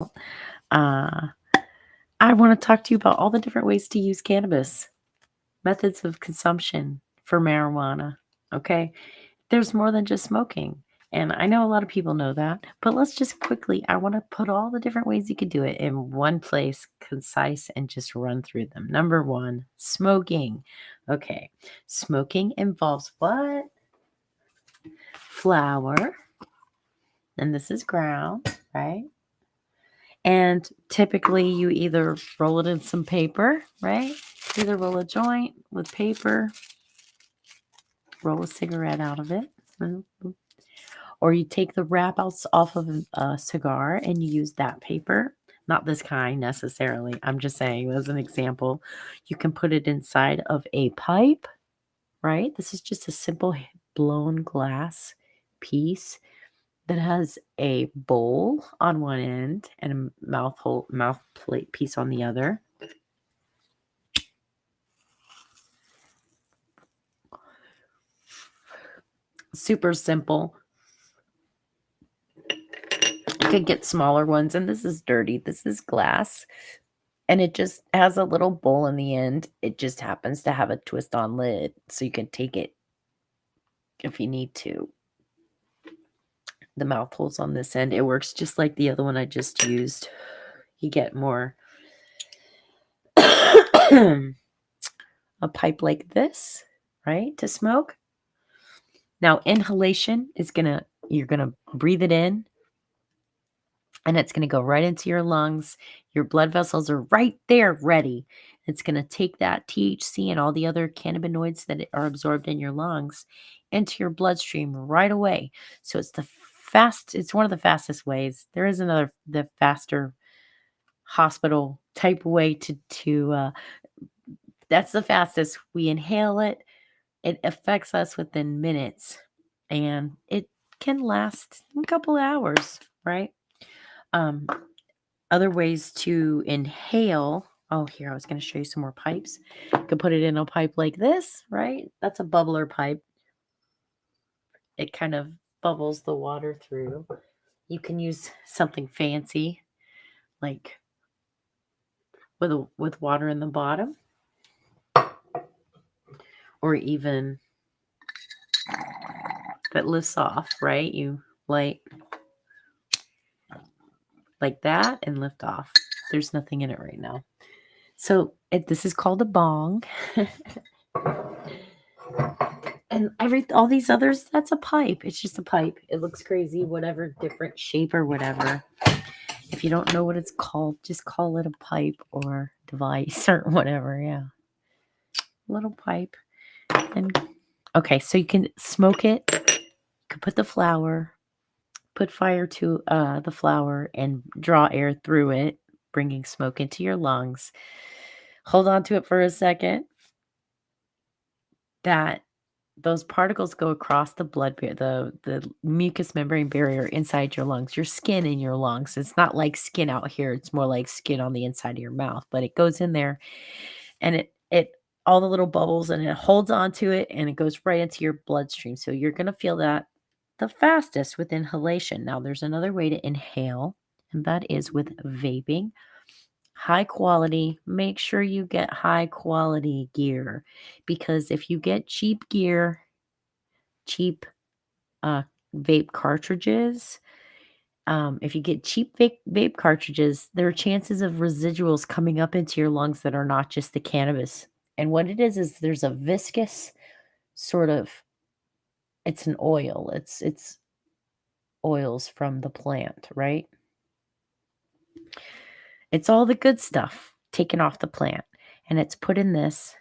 Uh, I want to talk to you about all the different ways to use cannabis, methods of consumption for marijuana. Okay. There's more than just smoking. And I know a lot of people know that, but let's just quickly, I want to put all the different ways you could do it in one place, concise, and just run through them. Number one, smoking. Okay. Smoking involves what? Flour. And this is ground, right? And typically you either roll it in some paper, right? Either roll a joint with paper, roll a cigarette out of it, or you take the wrap outs off of a cigar and you use that paper. Not this kind necessarily. I'm just saying as an example. You can put it inside of a pipe, right? This is just a simple blown glass piece that has a bowl on one end and a mouth plate piece on the other. Super simple. You could get smaller ones, and this is dirty. This is glass, and it just has a little bowl in the end. It just happens to have a twist on lid, so you can take it if you need to. The mouth holes on this end, it works just like the other one I just used. You get more a pipe like this, right, to smoke. Now, inhalation is you're gonna breathe it in, and it's gonna go right into your lungs. Your blood vessels are right there ready. It's gonna take that THC and all the other cannabinoids that are absorbed in your lungs into your bloodstream right away. So it's one of the fastest ways. There is the faster hospital type way to that's the fastest. We inhale it. It affects us within minutes, and it can last a couple of hours, right? Um, Other ways to inhale. Oh, here, I was going to show you some more pipes. You could put it in a pipe like this, right? That's a bubbler pipe. It kind of bubbles the water through. You can use something fancy, like with water in the bottom, or even that lifts off, right? You light like that and lift off. There's nothing in it right now. So this is called a bong. And all these others, that's a pipe. It's just a pipe. It looks crazy, whatever, different shape or whatever. If you don't know what it's called, just call it a pipe or device or whatever. Yeah. Little pipe. And okay, so you can smoke it. You can put the flour, put fire to the flour and draw air through it, bringing smoke into your lungs. Hold on to it for a second. Those particles go across the the mucous membrane barrier inside your lungs, your skin in your lungs. It's not like skin out here. It's more like skin on the inside of your mouth, but it goes in there and it all the little bubbles and it holds onto it and it goes right into your bloodstream. So you're going to feel that the fastest with inhalation. Now there's another way to inhale, and that is with vaping. High quality, make sure you get high quality gear, because if you get cheap gear, cheap vape cartridges, if you get cheap vape cartridges, there are chances of residuals coming up into your lungs that are not just the cannabis. And what it is there's a viscous sort of, it's an oil. It's oils from the plant, right? It's all the good stuff taken off the plant, and it's put in this,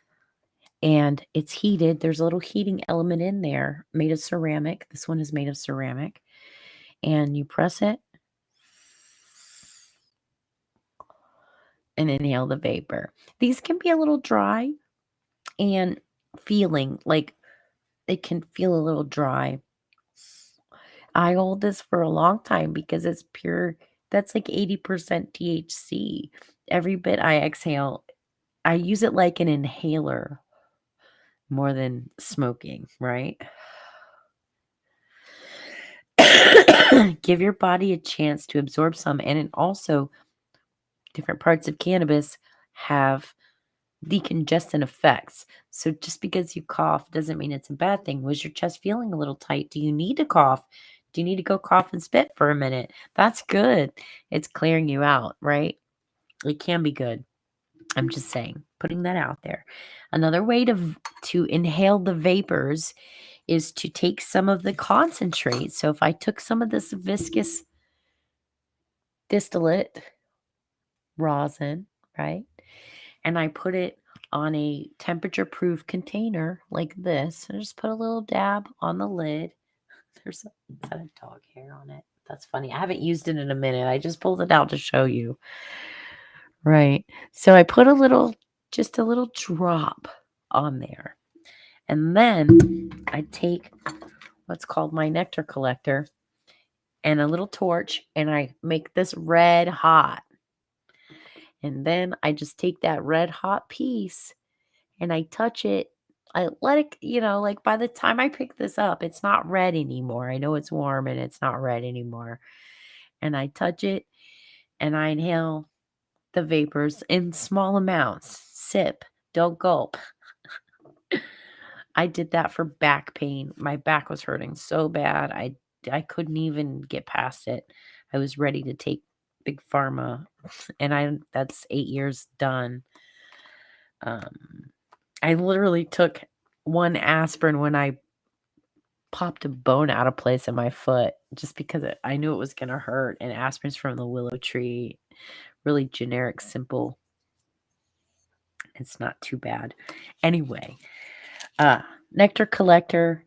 and it's heated. There's a little heating element in there made of ceramic. This one is made of ceramic. And you press it and inhale the vapor. These can be a little dry and feeling like it can feel a little dry. I hold this for a long time because it's pure. That's like 80% THC. Every bit I exhale, I use it like an inhaler more than smoking, right? Give your body a chance to absorb some. And it also, different parts of cannabis have decongestant effects. So just because you cough doesn't mean it's a bad thing. Was your chest feeling a little tight? Do you need to cough? Do you need to go cough and spit for a minute? That's good. It's clearing you out, right? It can be good. I'm just saying, putting that out there. Another way to inhale the vapors is to take some of the concentrate. So if I took some of this viscous distillate rosin, right? And I put it on a temperature proof container like this. I just put a little dab on the lid. There's is that a dog hair on it? That's funny. I haven't used it in a minute. I just pulled it out to show you. Right. So I put just a little drop on there. And then I take what's called my nectar collector and a little torch, and I make this red hot. And then I just take that red hot piece and I touch it. I let it, like by the time I pick this up, it's not red anymore. I know it's warm and it's not red anymore. And I touch it and I inhale the vapors in small amounts. Sip, don't gulp. I did that for back pain. My back was hurting so bad. I couldn't even get past it. I was ready to take big pharma, and that's 8 years done. I literally took one aspirin when I popped a bone out of place in my foot just because I knew it was going to hurt. And aspirin's from the willow tree, really generic, simple. It's not too bad. Anyway, nectar collector,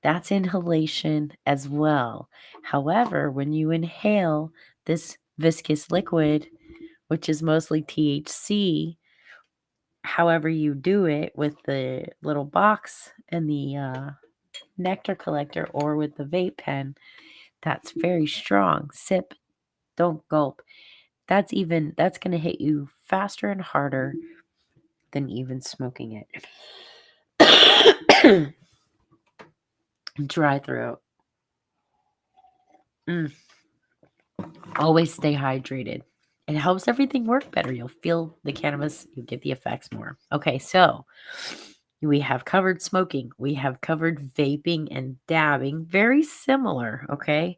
that's inhalation as well. However, when you inhale this viscous liquid, which is mostly THC, however you do it with the little box and the nectar collector or with the vape pen, that's very strong. Sip, don't gulp. That's going to hit you faster and harder than even smoking it. Dry throat. Always stay hydrated. It helps everything work better. You'll feel the cannabis, you get the effects more. Okay, so we have covered smoking. We have covered vaping and dabbing. Very similar, okay?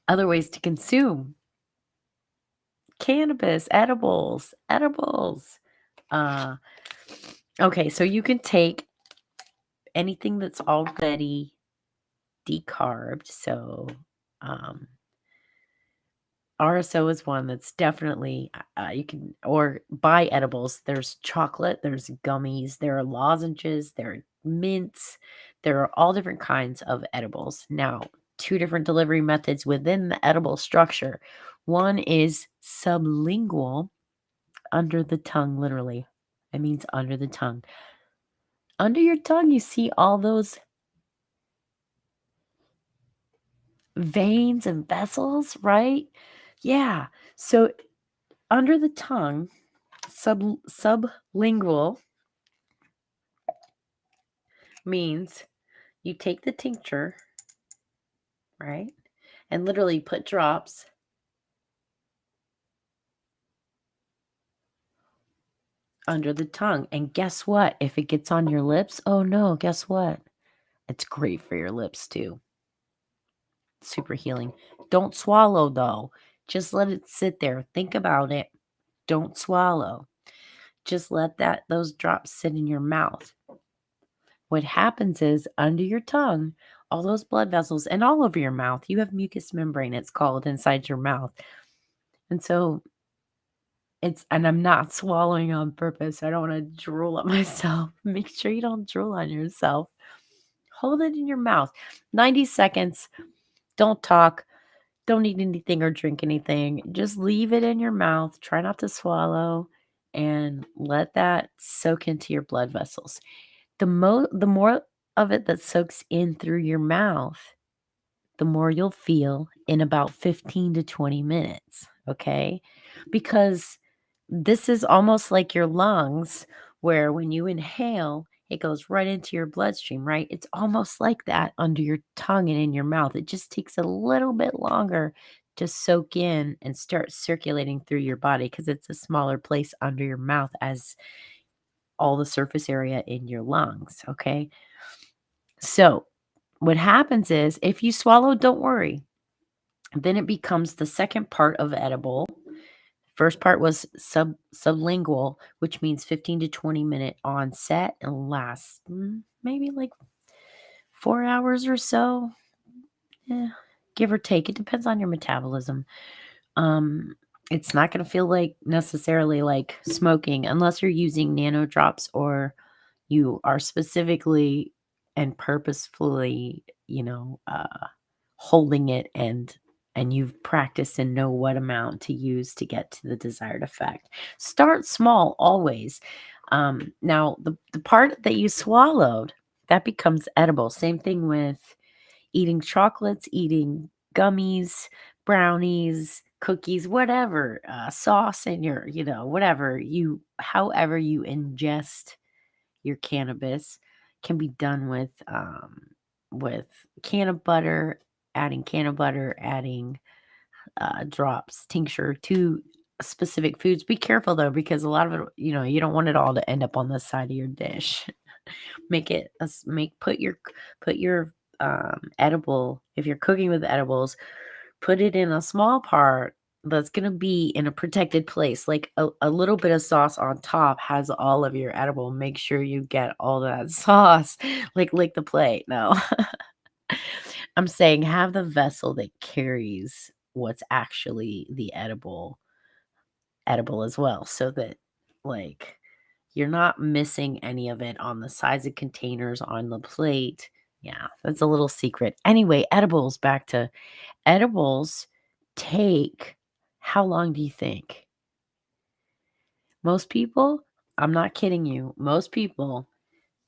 Other ways to consume cannabis, edibles. Okay, so you can take anything that's already decarbed. So RSO is one that's definitely you can, or buy edibles. There's chocolate, there's gummies, there are lozenges, there are mints, there are all different kinds of edibles. Now, 2 different delivery methods within the edible structure. One is sublingual, under the tongue, literally. It means under the tongue. Under your tongue, you see all those veins and vessels, right? Yeah. So under the tongue, sublingual means you take the tincture, right? And literally put drops under the tongue. And guess what? If it gets on your lips, oh no, guess what? It's great for your lips too. Super healing. Don't swallow though. Just let it sit there. Think about it. Don't swallow. Just let those drops sit in your mouth. What happens is under your tongue, all those blood vessels and all over your mouth, you have mucous membrane, it's called, inside your mouth. And so and I'm not swallowing on purpose. I don't want to drool at myself. Make sure you don't drool on yourself. Hold it in your mouth. 90 seconds. Don't talk. Don't eat anything or drink anything. Just leave it in your mouth. Try not to swallow and let that soak into your blood vessels. The more of it that soaks in through your mouth, the more you'll feel in about 15 to 20 minutes, okay? Because this is almost like your lungs, where when you inhale, it goes right into your bloodstream, right? It's almost like that under your tongue and in your mouth. It just takes a little bit longer to soak in and start circulating through your body because it's a smaller place under your mouth as all the surface area in your lungs, okay? So, what happens is if you swallow, don't worry. Then it becomes the second part of edible. First part was sublingual, which means 15 to 20-minute onset and lasts maybe like 4 hours or so. Yeah, give or take. It depends on your metabolism. Um, it's not going to feel like necessarily like smoking unless you're using nano drops or you are specifically and purposefully, holding it and you've practiced and know what amount to use to get to the desired effect. Start small always. Now the part that you swallowed, that becomes edible. Same thing with eating chocolates, eating gummies, brownies, cookies, whatever, sauce in your, however you ingest your cannabis can be done with can of butter, adding drops, tincture to specific foods. Be careful though, because a lot of it, you don't want it all to end up on the side of your dish. Make it put your edible, if you're cooking with edibles, put it in a small part that's going to be in a protected place, like a little bit of sauce on top has all of your edible. Make sure you get all that sauce, like lick the plate. No. I'm saying have the vessel that carries what's actually the edible as well, so that like you're not missing any of it on the size of containers on the plate. Yeah, that's a little secret. Anyway, edibles, back to edibles take how long do you think? Most people, I'm not kidding you, most people,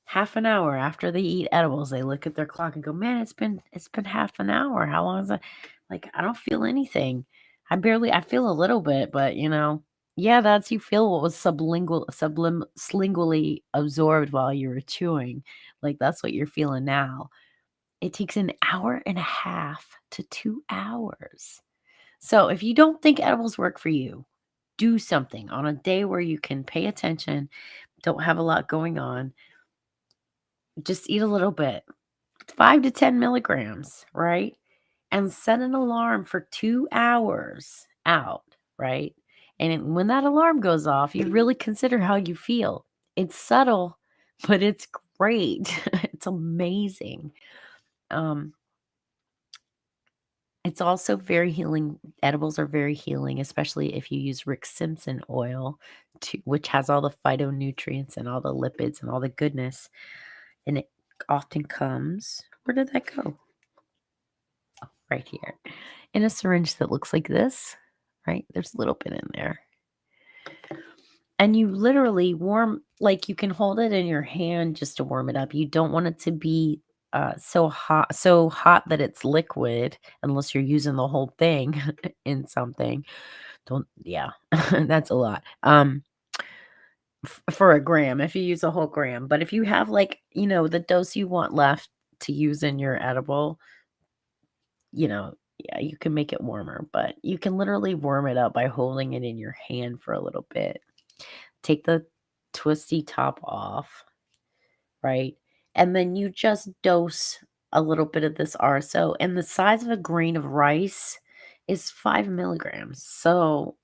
half an hour after they eat edibles, they look at their clock and go, "Man, it's been half an hour. How long is that?" Like, I don't feel anything. I feel a little bit, but yeah, that's you feel what was sublingually absorbed while you were chewing. Like that's what you're feeling now. It takes an hour and a half to 2 hours. So if you don't think edibles work for you, do something on a day where you can pay attention, don't have a lot going on. Just eat a little bit, 5 to 10 milligrams, right? And set an alarm for 2 hours out, right? And when that alarm goes off, you really consider how you feel. It's subtle, but it's great. It's amazing. Um, it's also very healing. Edibles are very healing, especially if you use Rick Simpson oil, which has all the phytonutrients and all the lipids and all the goodness. And it often comes, where did that go? Oh, right here. In a syringe that looks like this, right? There's a little bit in there. And you literally like you can hold it in your hand just to warm it up. You don't want it to be so hot that it's liquid unless you're using the whole thing in something. Don't, yeah, that's a lot. For a gram, if you use a whole gram. But if you have like, the dose you want left to use in your edible, yeah, you can make it warmer, but you can literally warm it up by holding it in your hand for a little bit. Take the twisty top off, right? And then you just dose a little bit of this RSO. And the size of a grain of rice is 5 milligrams. So,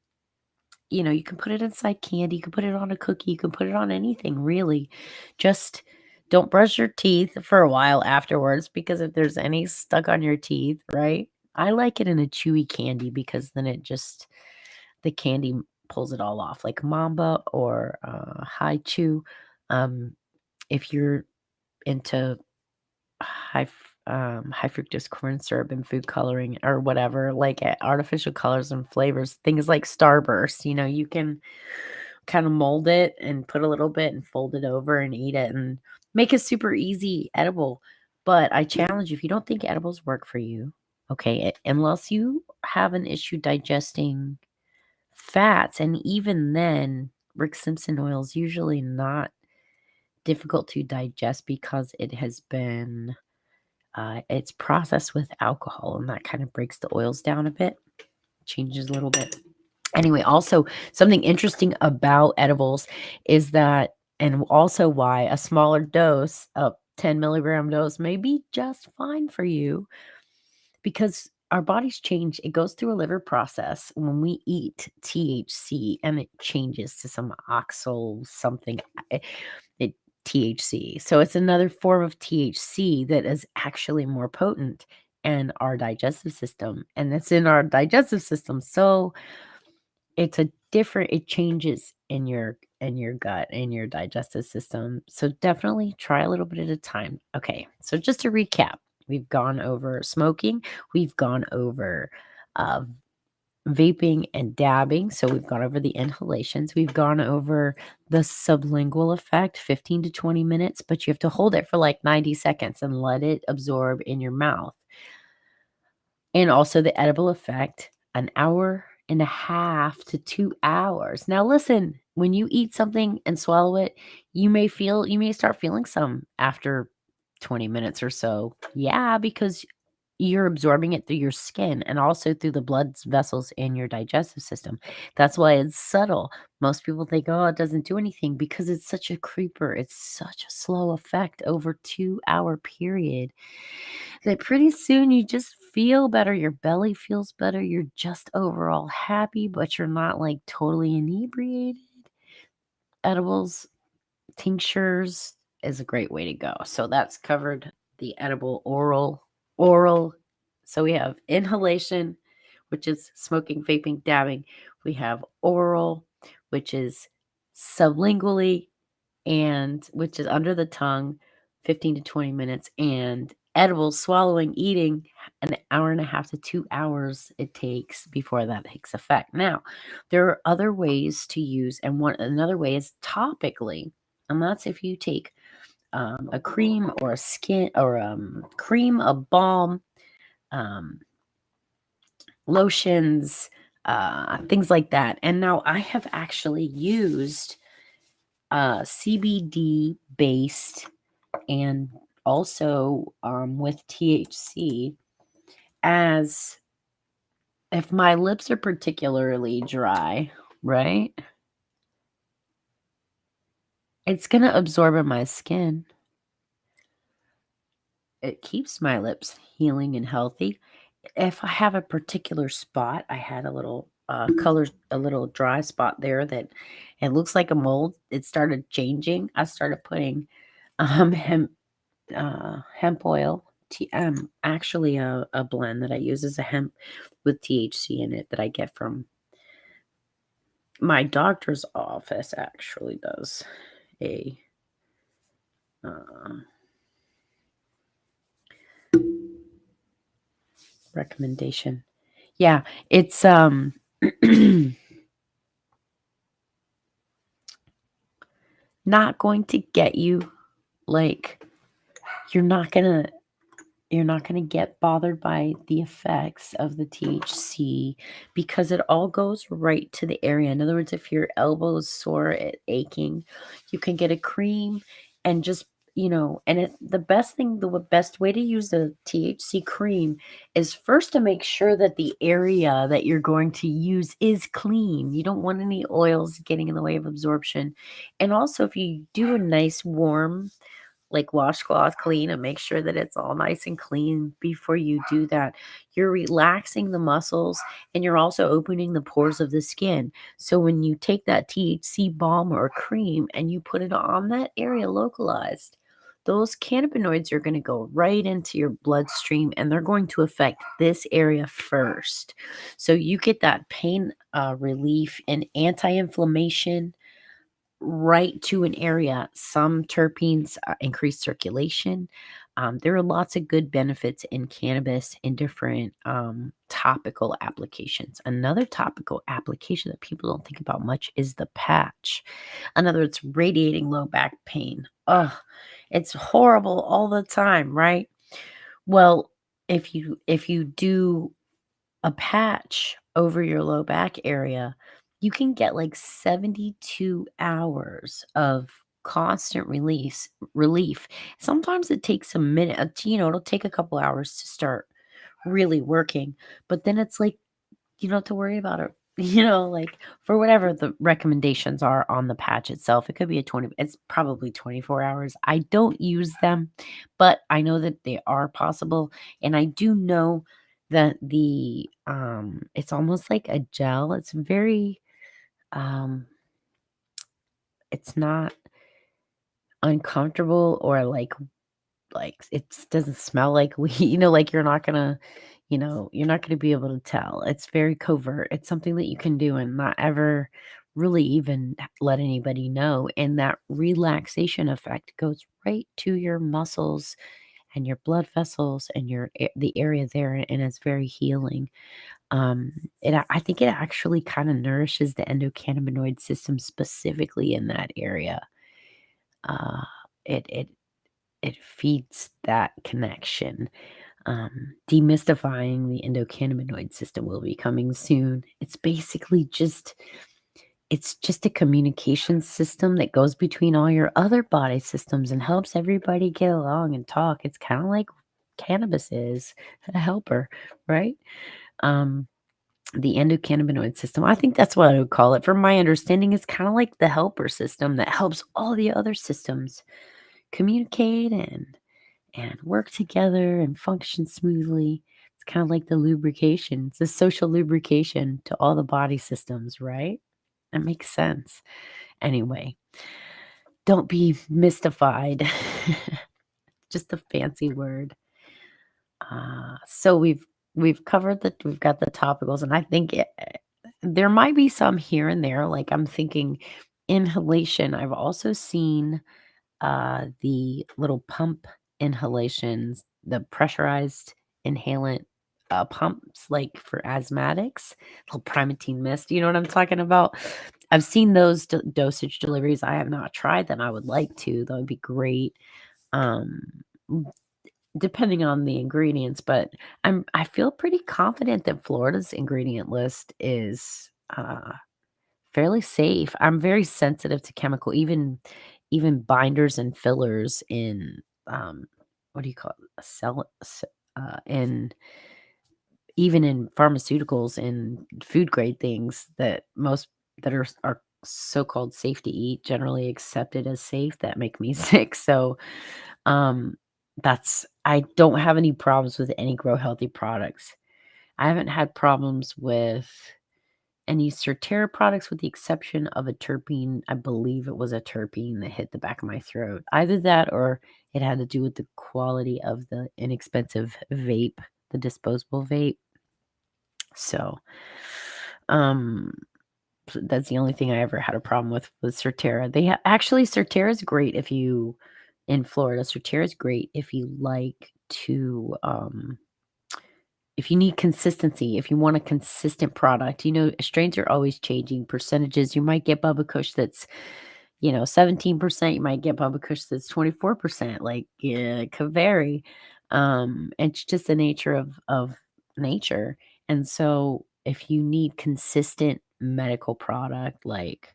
you can put it inside candy, you can put it on a cookie, you can put it on anything, really. Just don't brush your teeth for a while afterwards because if there's any stuck on your teeth, right? I like it in a chewy candy because then the candy pulls it all off, like Mamba or High Chew. If you're into high fructose corn syrup and food coloring or whatever, like artificial colors and flavors, things like Starburst, you can kind of mold it and put a little bit and fold it over and eat it and make a super easy edible. But I challenge you, if you don't think edibles work for you, okay, unless you have an issue digesting fats, and even then, Rick Simpson oil is usually not difficult to digest because it has been it's processed with alcohol, and that kind of breaks the oils down a bit, changes a little bit. Anyway, also something interesting about edibles is that, and also why a smaller dose, a 10 milligram dose, may be just fine for you, because our bodies change. It goes through a liver process when we eat THC, and it changes to some oxal something. eh, It THC. So it's another form of THC that is actually more potent in our digestive system, and it's in our digestive system. So it's a different, it changes in your gut, in your digestive system. So definitely try a little bit at a time. Okay, so just to recap, we've gone over smoking, we've gone over uh, vaping and dabbing. So we've gone over the inhalations, we've gone over the sublingual effect, 15 to 20 minutes, but you have to hold it for like 90 seconds and let it absorb in your mouth. And also the edible effect, an hour and a half to 2 hours. Now, listen, when you eat something and swallow it, you may start feeling some after 20 minutes or so. Yeah, because you're absorbing it through your skin and also through the blood vessels in your digestive system. That's why it's subtle. Most people think, oh, it doesn't do anything, because it's such a creeper. It's such a slow effect over 2 hour period that pretty soon you just feel better. Your belly feels better. You're just overall happy, but you're not like totally inebriated. Edibles, tinctures is a great way to go. So that's covered the edible oral. So we have inhalation, which is smoking, vaping, dabbing. We have oral, which is sublingually, and which is under the tongue, 15 to 20 minutes, and edible swallowing, eating, an hour and a half to 2 hours it takes before that takes effect. Now, there are other ways to use, and another way is topically, and that's if you take a cream or a skin or cream, a balm, um, lotions, things like that. And now I have actually used CBD based, and also with THC, as if my lips are particularly dry, right? It's going to absorb in my skin. It keeps my lips healing and healthy. If I have a particular spot, I had a little a little dry spot there that it looks like a mold. It started changing. I started putting hemp oil. Actually a blend that I use is a hemp with THC in it that I get from my doctor's office. Actually does a uh, recommendation. Yeah, it's not going to get you, like, you're not gonna get bothered by the effects of the THC, because it all goes right to the area. In other words, if your elbow is sore, aching, you can get a cream and just, and the best way to use the THC cream is first to make sure that the area that you're going to use is clean. You don't want any oils getting in the way of absorption. And also, if you do a nice warm, like, washcloth clean, and make sure that it's all nice and clean before you do that, you're relaxing the muscles, and you're also opening the pores of the skin. So when you take that THC balm or cream and you put it on that area localized, those cannabinoids are going to go right into your bloodstream, and they're going to affect this area first. So you get that pain relief and anti-inflammation right to an area. Some terpenes increase circulation. There are lots of good benefits in cannabis in different topical applications. Another topical application that people don't think about much is the patch. In other words, radiating low back pain. Oh, it's horrible all the time, right? Well, if you do a patch over your low back area, you can get like 72 hours of constant relief. Sometimes it takes a minute, it'll take a couple hours to start really working, but then it's like you don't have to worry about it. Like for whatever the recommendations are on the patch itself, it could be it's probably 24 hours. I don't use them, but I know that they are possible. And I do know that it's almost like a gel. It's very, it's not uncomfortable or like it doesn't smell like weed, like you're not gonna be able to tell. It's very covert. It's something that you can do and not ever really even let anybody know. And that relaxation effect goes right to your muscles and your blood vessels and the area there, and it's very healing. I think it actually kind of nourishes the endocannabinoid system specifically in that area. Uh, it feeds that connection. Demystifying the endocannabinoid system will be coming soon. It's just a communication system that goes between all your other body systems and helps everybody get along and talk. It's kind of like cannabis is a helper, right? Um, the endocannabinoid system, I think that's what I would call it. From my understanding, it's kind of like the helper system that helps all the other systems communicate and work together and function smoothly. It's kind of like the lubrication. It's a social lubrication to all the body systems, right? That makes sense. Anyway, don't be mystified. Just a fancy word. So we've covered we've got the topicals, and I think there might be some here and there. Like I'm thinking inhalation. I've also seen the little pump inhalations, the pressurized inhalant pumps, like for asthmatics, little Primatene mist. You know what I'm talking about? I've seen those dosage deliveries. I have not tried them. I would like to. That would be great. Um, depending on the ingredients, but I feel pretty confident that Florida's ingredient list is fairly safe. I'm very sensitive to chemical, even binders and fillers in what do you call it? In even in pharmaceuticals and food grade things that most that are so-called safe to eat, generally accepted as safe, that make me sick. So um I don't have any problems with any grow healthy products. I haven't had problems with any Certera products with the exception of a terpene. I believe it was a terpene that hit the back of my throat. Either that or it had to do with the quality of the inexpensive vape, the disposable vape. So, um, that's the only thing I ever had a problem with Certera. Actually, Certera is great if you in Florida. Certera is great if you like to if you need consistency, if you want a consistent product. Strains are always changing percentages. You might get Bubba Kush that's 17%. You might get Bubba Kush that's 24%. Like, yeah, it could vary. It's just the nature of nature. And so if you need consistent medical product, like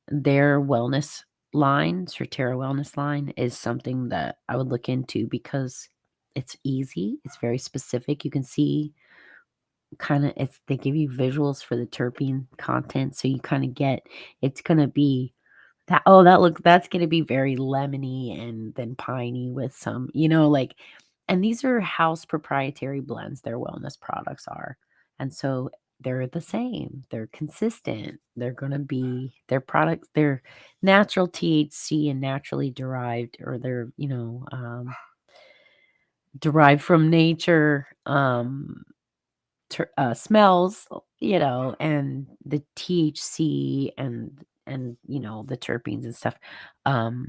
their wellness line, Certera wellness line, is something that I would look into because it's easy. It's very specific. You can see they give you visuals for the terpene content. So you kind of it's going to be that's gonna be very lemony and then piney with some, and these are house proprietary blends, their wellness products are. And so they're the same. They're consistent. Their products, they're natural THC and naturally derived, or they're, derived from nature, smells, and the THC and the terpenes and stuff um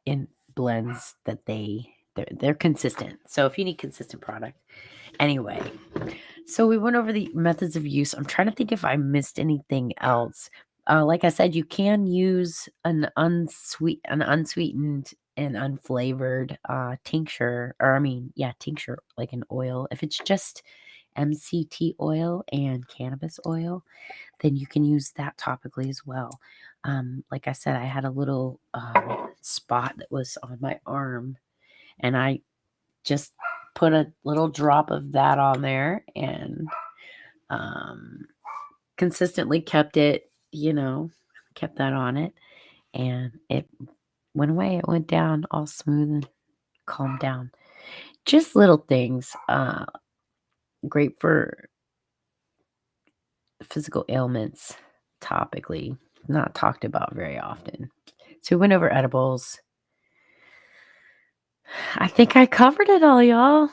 in blends that they're consistent. So if you need consistent product. Anyway, so we went over the methods of use. I'm trying to think if I missed anything else. Like I said, you can use an unsweetened and unflavored tincture, or tincture, like an oil. If it's just MCT oil and cannabis oil, then you can use that topically as well. Like I said, I had a little spot that was on my arm, and I just put a little drop of that on there and consistently kept it, kept that on it, and it went away. It went down all smooth and calmed down. Just little things. Great for physical ailments, topically, not talked about very often. So we went over edibles. I think I covered it all, y'all.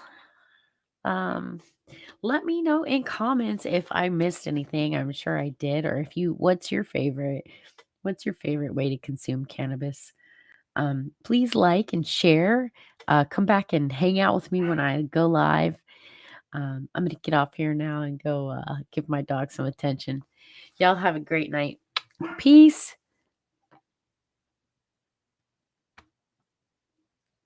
Let me know in comments if I missed anything. I'm sure I did. Or if you, what's your favorite way to consume cannabis? Please like and share. Come back and hang out with me when I go live. I'm going to get off here now and go give my dog some attention. Y'all have a great night. Peace.